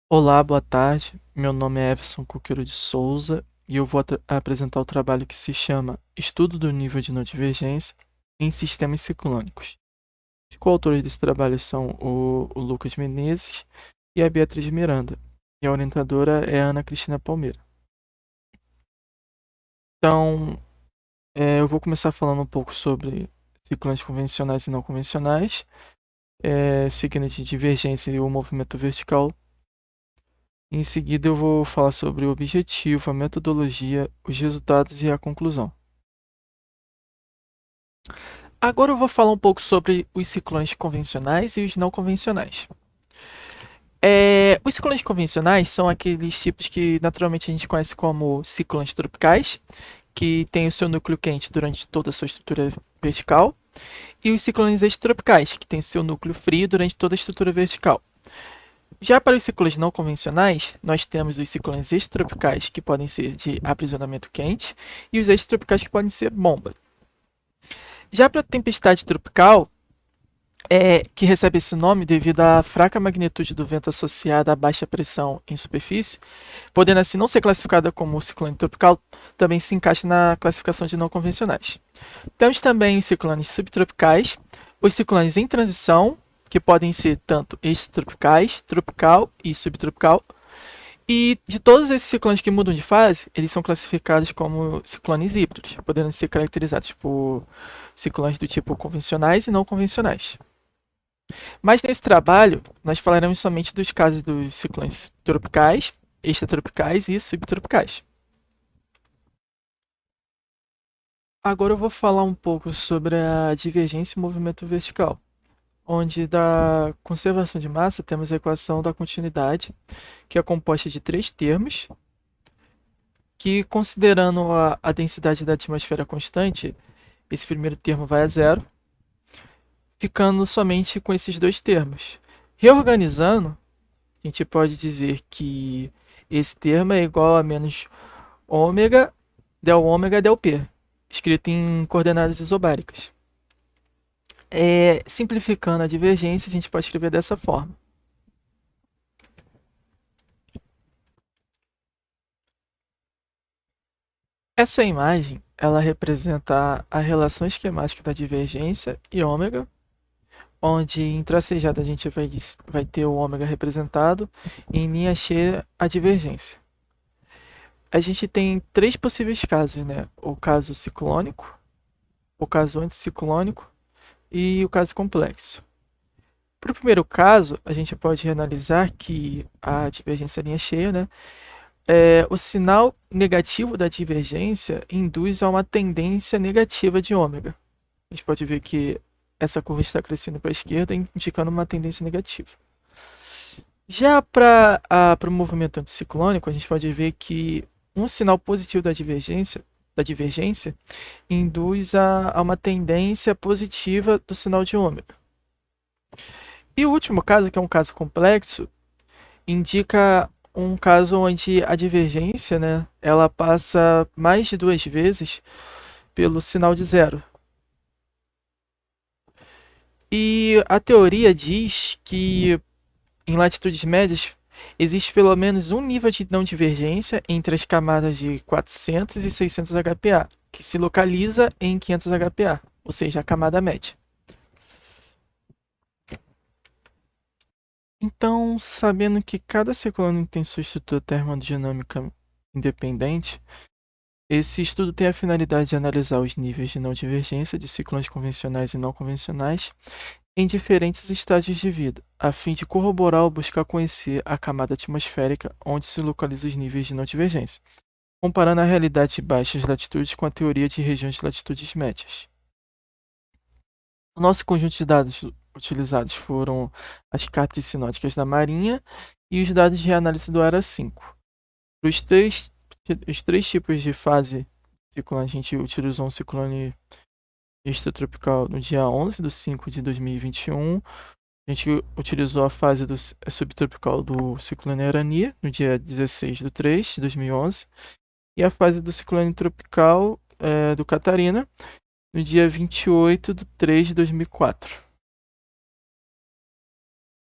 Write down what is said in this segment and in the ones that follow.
Olá, boa tarde. Meu nome é Everson Coqueiro de Souza e eu vou apresentar o trabalho que se chama Estudo do nível de não divergência em sistemas ciclônicos. Os coautores desse trabalho são o Lucas Menezes e a Beatriz Miranda, e a orientadora é a Ana Cristina Palmeira. Então, eu vou começar falando um pouco sobre ciclones convencionais e não convencionais, signo de divergência e o movimento vertical. Em seguida, eu vou falar sobre o objetivo, a metodologia, os resultados e a conclusão. Agora eu vou falar um pouco sobre os ciclones convencionais e os não convencionais. Os ciclones convencionais são aqueles tipos que naturalmente a gente conhece como ciclones tropicais, que têm o seu núcleo quente durante toda a sua estrutura vertical, e os ciclones extropicais, que têm seu núcleo frio durante toda a estrutura vertical. Já para os ciclones não convencionais, nós temos os ciclones extropicais, que podem ser de aprisionamento quente, e os extropicais, que podem ser bomba. Já para a tempestade tropical, que recebe esse nome devido à fraca magnitude do vento associada à baixa pressão em superfície, podendo assim não ser classificada como ciclone tropical, também se encaixa na classificação de não convencionais. Temos também os ciclones subtropicais, os ciclones em transição, que podem ser tanto extratropicais, tropical e subtropical. E de todos esses ciclones que mudam de fase, eles são classificados como ciclones híbridos, podendo ser caracterizados por ciclones do tipo convencionais e não convencionais. Mas nesse trabalho, nós falaremos somente dos casos dos ciclones tropicais, extratropicais e subtropicais. Agora eu vou falar um pouco sobre a divergência e o movimento vertical, onde da conservação de massa temos a equação da continuidade, que é composta de três termos, que considerando a densidade da atmosfera constante, esse primeiro termo vai a zero, ficando somente com esses dois termos. Reorganizando, a gente pode dizer que esse termo é igual a menos ômega del P, escrito em coordenadas isobáricas. Simplificando a divergência, a gente pode escrever dessa forma. Essa imagem, ela representa a relação esquemática da divergência e ômega, onde em tracejada a gente vai ter o ômega representado e em linha cheia a divergência. A gente tem três possíveis casos, né? O caso ciclônico, o caso anticiclônico e o caso complexo. Para o primeiro caso, a gente pode analisar que a divergência linha cheia, né? O sinal negativo da divergência induz a uma tendência negativa de ômega. A gente pode ver que essa curva está crescendo para a esquerda, indicando uma tendência negativa. Já para o movimento anticiclônico, a gente pode ver que um sinal positivo da divergência induz a uma tendência positiva do sinal de ômega. E o último caso, que é um caso complexo, indica um caso onde a divergência, né, ela passa mais de duas vezes pelo sinal de zero. E a teoria diz que em latitudes médias existe pelo menos um nível de não divergência entre as camadas de 400 e 600 HPa, que se localiza em 500 HPa, ou seja, a camada média. Então, sabendo que cada ciclone tem sua estrutura termodinâmica independente, esse estudo tem a finalidade de analisar os níveis de não divergência de ciclones convencionais e não convencionais em diferentes estágios de vida, a fim de corroborar ou buscar conhecer a camada atmosférica onde se localizam os níveis de não divergência, comparando a realidade de baixas latitudes com a teoria de regiões de latitudes médias. O nosso conjunto de dados utilizados foram as cartas sinóticas da Marinha e os dados de análise do ARA 5. Para os três tipos de fase ciclone, a gente utilizou um ciclone extratropical no dia 11 de 5 de 2021. A gente utilizou a fase subtropical do ciclone Arani no dia 16 de 3 de 2011. E a fase do ciclone tropical do Catarina no dia 28 de 3 de 2004.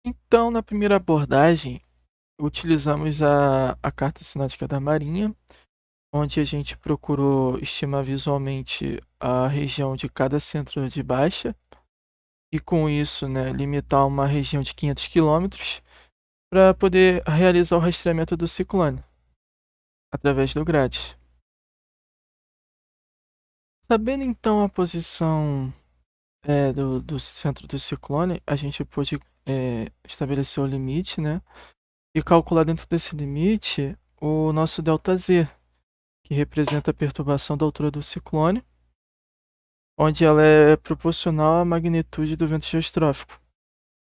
Então, na primeira abordagem, utilizamos a carta cinética da Marinha, onde a gente procurou estimar visualmente a região de cada centro de baixa e com isso, né, limitar uma região de 500 quilômetros para poder realizar o rastreamento do ciclone através do GRAD. Sabendo então a posição do centro do ciclone, a gente pôde estabelecer o limite, né, e calcular dentro desse limite o nosso ΔZ, que representa a perturbação da altura do ciclone, onde ela é proporcional à magnitude do vento geostrófico.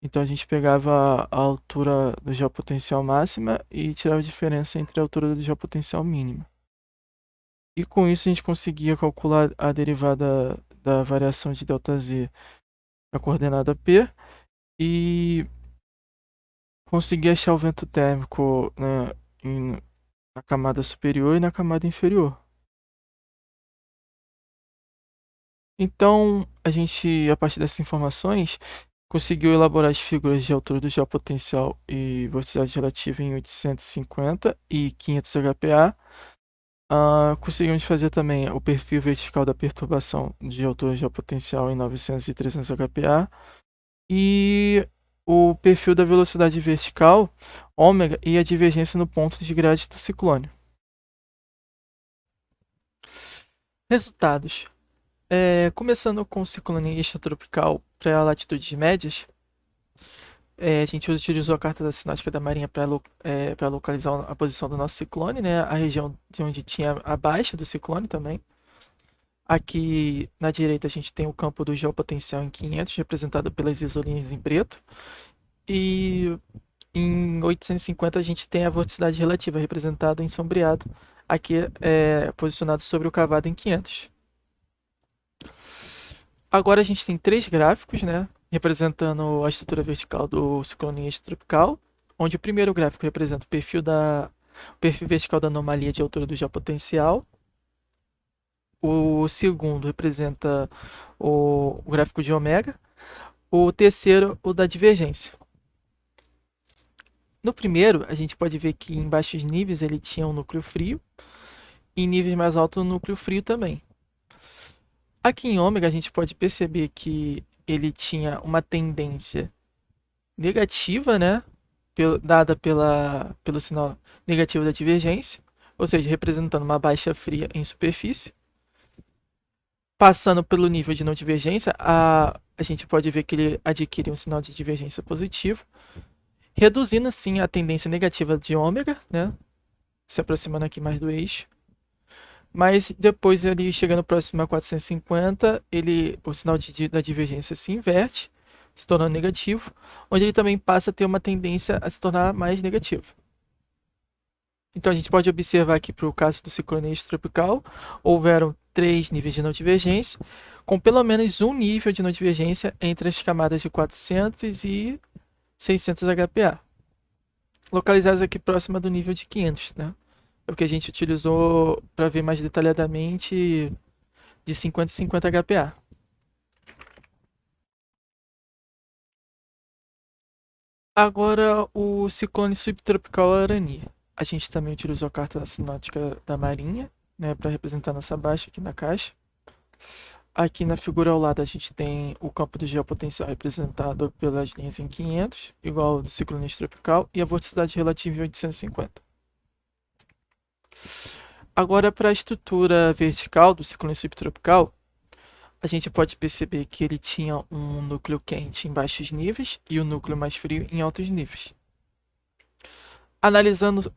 Então a gente pegava a altura do geopotencial máxima e tirava a diferença entre a altura do geopotencial mínima. E com isso a gente conseguia calcular a derivada da variação de ΔZ na coordenada P e conseguir achar o vento térmico, né, na camada superior e na camada inferior. Então, a gente, a partir dessas informações, conseguiu elaborar as figuras de altura do geopotencial e velocidade relativa em 850 e 500 HPA. Conseguimos fazer também o perfil vertical da perturbação de altura geopotencial em 900 e 300 HPA. E o perfil da velocidade vertical, ômega, e a divergência no ponto de grade do ciclone. Resultados. Começando com o ciclone extratropical para latitudes médias, a gente utilizou a carta da cinética da Marinha para localizar a posição do nosso ciclone, né? A região de onde tinha a baixa do ciclone também. Aqui na direita a gente tem o campo do geopotencial em 500, representado pelas isolinhas em preto. E em 850 a gente tem a vorticidade relativa, representada em sombreado, aqui posicionado sobre o cavado em 500. Agora a gente tem 3 gráficos, né, representando a estrutura vertical do ciclone extratropical, onde o primeiro gráfico representa o perfil vertical da anomalia de altura do geopotencial. O segundo representa o gráfico de ômega. O terceiro, o da divergência. No primeiro, a gente pode ver que em baixos níveis ele tinha um núcleo frio, e em níveis mais altos um núcleo frio também. Aqui em ômega a gente pode perceber que ele tinha uma tendência negativa, né, dada pelo sinal negativo da divergência, ou seja, representando uma baixa fria em superfície. Passando pelo nível de não divergência, a gente pode ver que ele adquire um sinal de divergência positivo, reduzindo assim a tendência negativa de ômega, né, se aproximando aqui mais do eixo. Mas depois, ele chegando próximo a 450, o sinal da divergência se inverte, se tornando negativo, onde ele também passa a ter uma tendência a se tornar mais negativo. Então a gente pode observar aqui para o caso do ciclone extratropical, houveram 3 níveis de não divergência, com pelo menos um nível de não divergência entre as camadas de 400 e 600 HPA, localizadas aqui próxima do nível de 500, né? É o que a gente utilizou para ver mais detalhadamente de 50 e 50 HPA. Agora, o ciclone subtropical Arani. A gente também utilizou a carta sinótica da Marinha, né, para representar nossa baixa aqui na caixa. Aqui na figura ao lado a gente tem o campo do geopotencial representado pelas linhas em 500, igual ao do ciclone tropical, e a vorticidade relativa em 850. Agora, para a estrutura vertical do ciclone subtropical, a gente pode perceber que ele tinha um núcleo quente em baixos níveis e um núcleo mais frio em altos níveis. Analisando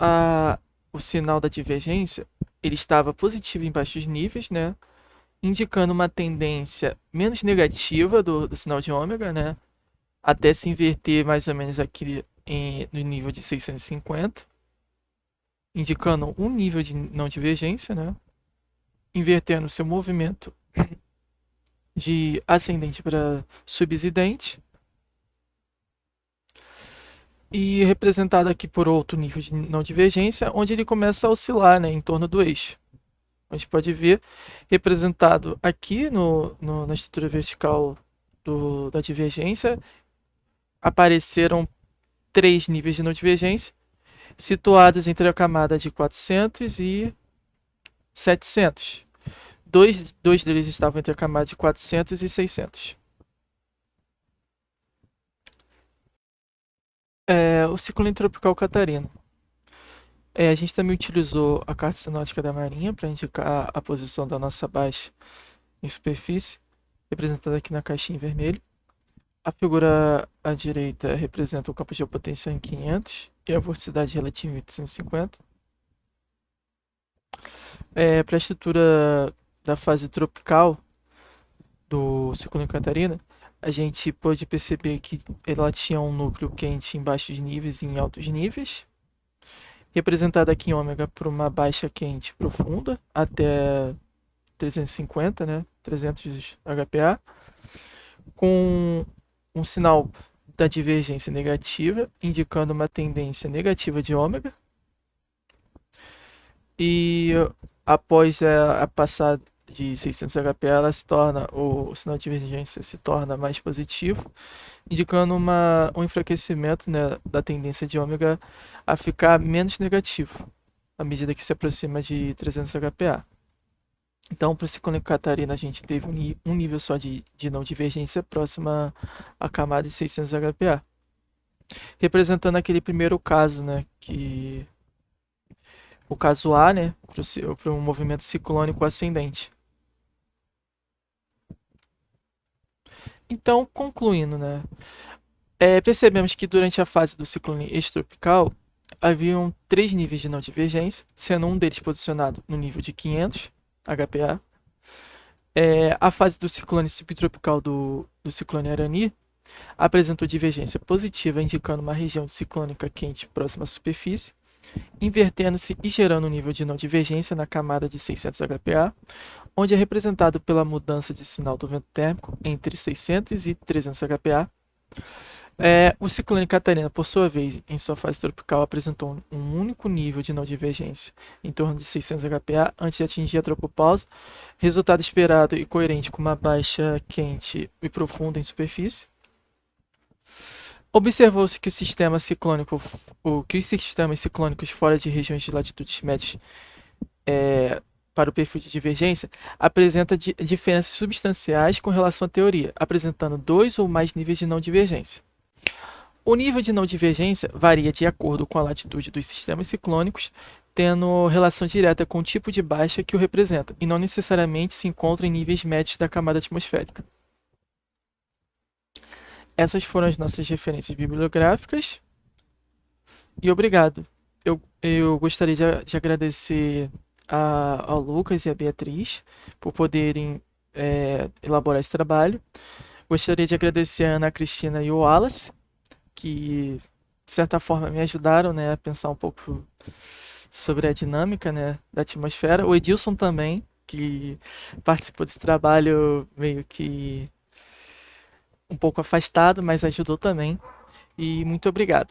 o sinal da divergência, ele estava positivo em baixos níveis, né, indicando uma tendência menos negativa do sinal de ômega, né, até se inverter mais ou menos aqui no nível de 650, indicando um nível de não divergência, né, invertendo seu movimento de ascendente para subsidente, e representado aqui por outro nível de não divergência, onde ele começa a oscilar, né, em torno do eixo. A gente pode ver representado aqui na estrutura vertical da divergência, apareceram 3 níveis de não divergência, situados entre a camada de 400 e 700. Dois deles estavam entre a camada de 400 e 600. O ciclone tropical Catarina. A gente também utilizou a carta sinótica da Marinha para indicar a posição da nossa baixa em superfície, representada aqui na caixinha em vermelho. A figura à direita representa o campo de potência em 500 e a velocidade relativa em 850. Para a estrutura da fase tropical do ciclone Catarina, a gente pode perceber que ela tinha um núcleo quente em baixos níveis e em altos níveis, representada aqui em ômega por uma baixa quente profunda até 350, né, 300 HPA, com um sinal da divergência negativa, indicando uma tendência negativa de ômega. E após a passada de 600 HPA, ela se torna, o sinal de divergência se torna mais positivo, indicando um enfraquecimento, né, da tendência de ômega a ficar menos negativo à medida que se aproxima de 300 HPA. Então, para o ciclone Catarina, a gente teve um nível só de não divergência próxima à camada de 600 HPA, representando aquele primeiro caso, né, que o caso A, né, para um movimento ciclônico ascendente. Então, concluindo, né, percebemos que durante a fase do ciclone extratropical haviam 3 níveis de não divergência, sendo um deles posicionado no nível de 500 HPA. A fase do ciclone subtropical do ciclone Arani apresentou divergência positiva, indicando uma região ciclônica quente próxima à superfície, invertendo-se e gerando um nível de não divergência na camada de 600 HPA, onde é representado pela mudança de sinal do vento térmico entre 600 e 300 HPA. O ciclone Catarina, por sua vez, em sua fase tropical, apresentou um único nível de não divergência, em torno de 600 HPA, antes de atingir a tropopausa, resultado esperado e coerente com uma baixa quente e profunda em superfície. Observou-se que os sistemas ciclônicos fora de regiões de latitudes médias para o perfil de divergência apresenta diferenças substanciais com relação à teoria, apresentando 2 ou mais níveis de não divergência. O nível de não divergência varia de acordo com a latitude dos sistemas ciclônicos, tendo relação direta com o tipo de baixa que o representa, e não necessariamente se encontra em níveis médios da camada atmosférica. Essas foram as nossas referências bibliográficas. E obrigado. Eu gostaria de agradecer ao Lucas e à Beatriz por poderem elaborar esse trabalho. Gostaria de agradecer a Ana Cristina e o Wallace, que de certa forma me ajudaram, né, a pensar um pouco sobre a dinâmica, né, da atmosfera. O Edilson também, que participou desse trabalho meio que um pouco afastado, mas ajudou também. E muito obrigado.